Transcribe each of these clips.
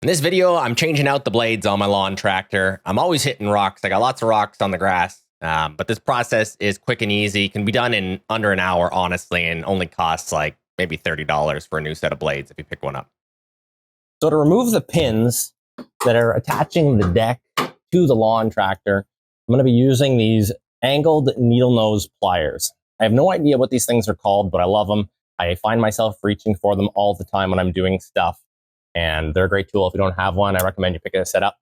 In this video, I'm changing out the blades on my lawn tractor. I'm always hitting rocks. I got lots of rocks on the grass, but this process is quick and easy. Can be done in under an hour, honestly, and only costs like maybe $30 for a new set of blades if you pick one up. So to remove the pins that are attaching the deck to the lawn tractor, I'm going to be using these angled needle nose pliers. I have no idea what these things are called, but I love them. I find myself reaching for them all the time when I'm doing stuff. And they're a great tool. If you don't have one, I recommend you pick a set up.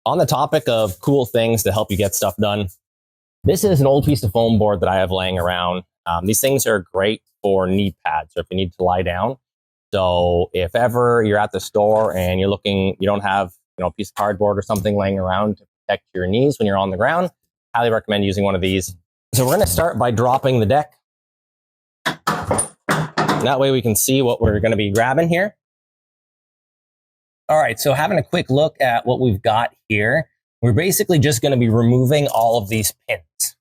On the topic of cool things to help you get stuff done, this is an old piece of foam board that I have laying around. These things are great for knee pads, or if you need to lie down. So if ever you're at the store and you're looking, you don't have a piece of cardboard or something laying around to protect your knees when you're on the ground, highly recommend using one of these. So we're going to start by dropping the deck. That way we can see what we're going to be grabbing here. All right, so having a quick look at what we've got here, we're basically just going to be removing all of these pins. So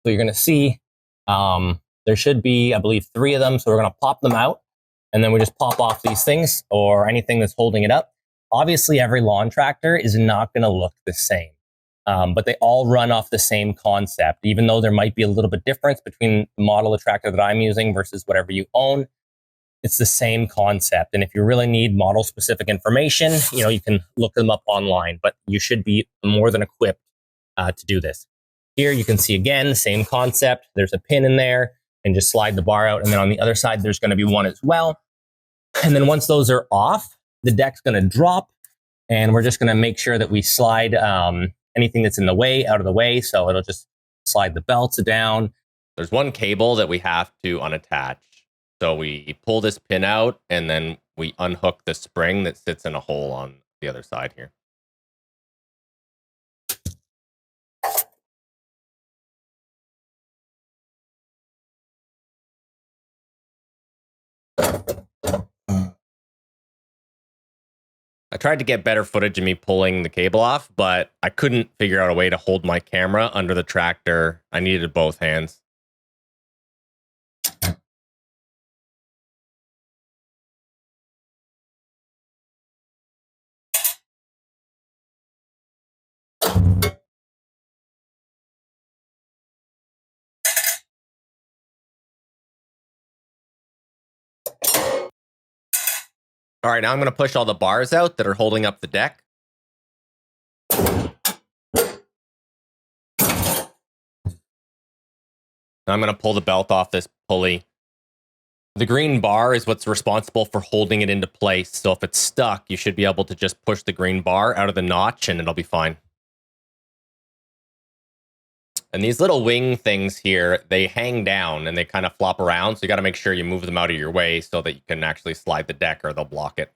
you're going to see there should be, I believe, 3 of them. So we're going to pop them out, and then we just pop off these things or anything that's holding it up. Obviously, every lawn tractor is not going to look the same, but they all run off the same concept, even though there might be a little bit difference between the model of tractor that I'm using versus whatever you own. It's the same concept. And if you really need model specific information, you can look them up online, but you should be more than equipped to do this. Here you can see again, same concept. There's a pin in there and just slide the bar out. And then on the other side, there's going to be one as well. And then once those are off, the deck's going to drop, and we're just going to make sure that we slide anything that's in the way out of the way. So it'll just slide the belts down. There's one cable that we have to unattach. So we pull this pin out, and then we unhook the spring that sits in a hole on the other side here. I tried to get better footage of me pulling the cable off, but I couldn't figure out a way to hold my camera under the tractor. I needed both hands. All right, now I'm going to push all the bars out that are holding up the deck. Now I'm going to pull the belt off this pulley. The green bar is what's responsible for holding it into place. So if it's stuck, you should be able to just push the green bar out of the notch and it'll be fine. And these little wing things here, they hang down and they kind of flop around. So you got to make sure you move them out of your way so that you can actually slide the deck, or they'll block it.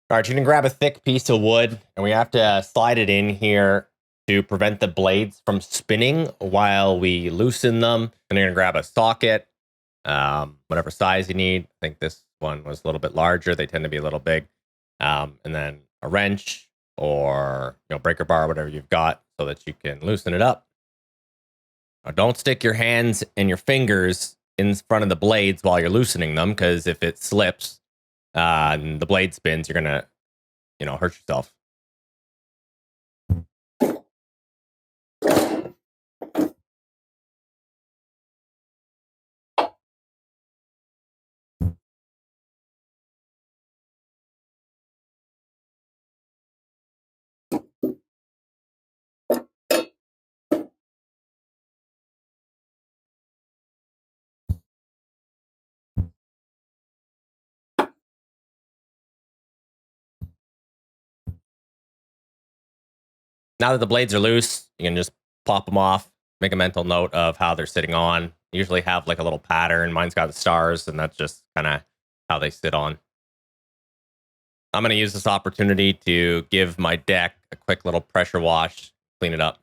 All right, you can grab a thick piece of wood, and we have to slide it in here to prevent the blades from spinning while we loosen them. And you're gonna grab a socket, whatever size you need. I think this one was a little bit larger. They tend to be a little big. And then a wrench or breaker bar, whatever you've got, so that you can loosen it up. Now, don't stick your hands and your fingers in front of the blades while you're loosening them, because if it slips, and the blade spins, you're gonna, hurt yourself. Now that the blades are loose, you can just pop them off, make a mental note of how they're sitting on. Usually have like a little pattern. Mine's got the stars, and that's just kind of how they sit on. I'm going to use this opportunity to give my deck a quick little pressure wash, clean it up.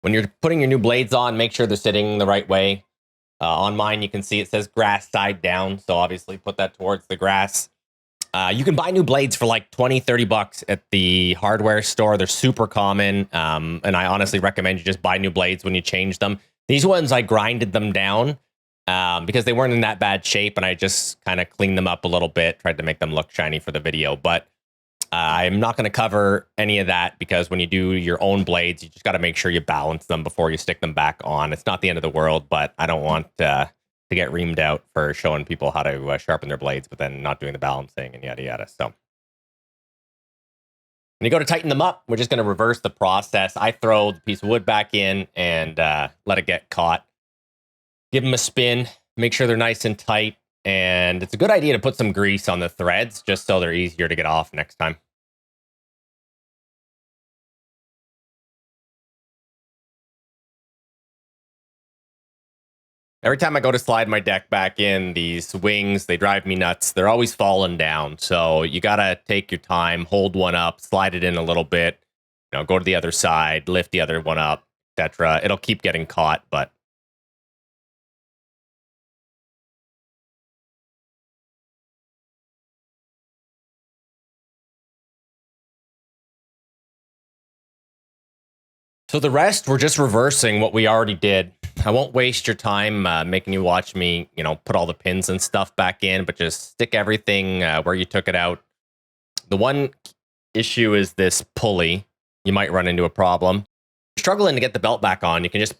When you're putting your new blades on, make sure they're sitting the right way. On mine, you can see it says grass side down. So obviously put that towards the grass. You can buy new blades for like 20, 30 bucks at the hardware store. They're super common. And I honestly recommend you just buy new blades when you change them. These ones, I grinded them down because they weren't in that bad shape. And I just kind of cleaned them up a little bit, tried to make them look shiny for the video. But I'm not going to cover any of that because when you do your own blades, you just got to make sure you balance them before you stick them back on. It's not the end of the world, but I don't want to get reamed out for showing people how to sharpen their blades, but then not doing the balancing and yada, yada. So when you go to tighten them up, we're just going to reverse the process. I throw the piece of wood back in and let it get caught. Give them a spin, make sure they're nice and tight. And it's a good idea to put some grease on the threads just so they're easier to get off next time. Every time I go to slide my deck back in, these wings, they drive me nuts. They're always falling down. So you got to take your time, hold one up, slide it in a little bit, go to the other side, lift the other one up, etc. It'll keep getting caught, but so the rest, we're just reversing what we already did. I won't waste your time making you watch me, put all the pins and stuff back in, but just stick everything where you took it out. The one issue is this pulley. You might run into a problem. If you're struggling to get the belt back on, you can just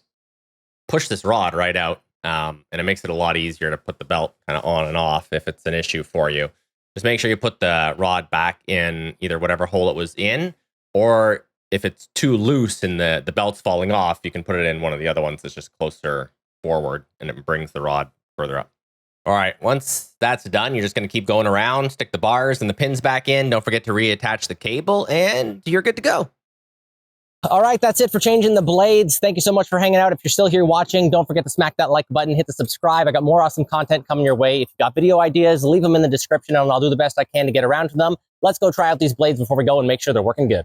push this rod right out, and it makes it a lot easier to put the belt kind of on and off if it's an issue for you. Just make sure you put the rod back in either whatever hole it was in, or if it's too loose and the belt's falling off, you can put it in one of the other ones that's just closer forward, and it brings the rod further up. All right, once that's done, you're just going to keep going around, stick the bars and the pins back in. Don't forget to reattach the cable, and you're good to go. All right, that's it for changing the blades. Thank you so much for hanging out. If you're still here watching, don't forget to smack that like button, hit the subscribe. I got more awesome content coming your way. If you got video ideas, leave them in the description, and I'll do the best I can to get around to them. Let's go try out these blades before we go and make sure they're working good.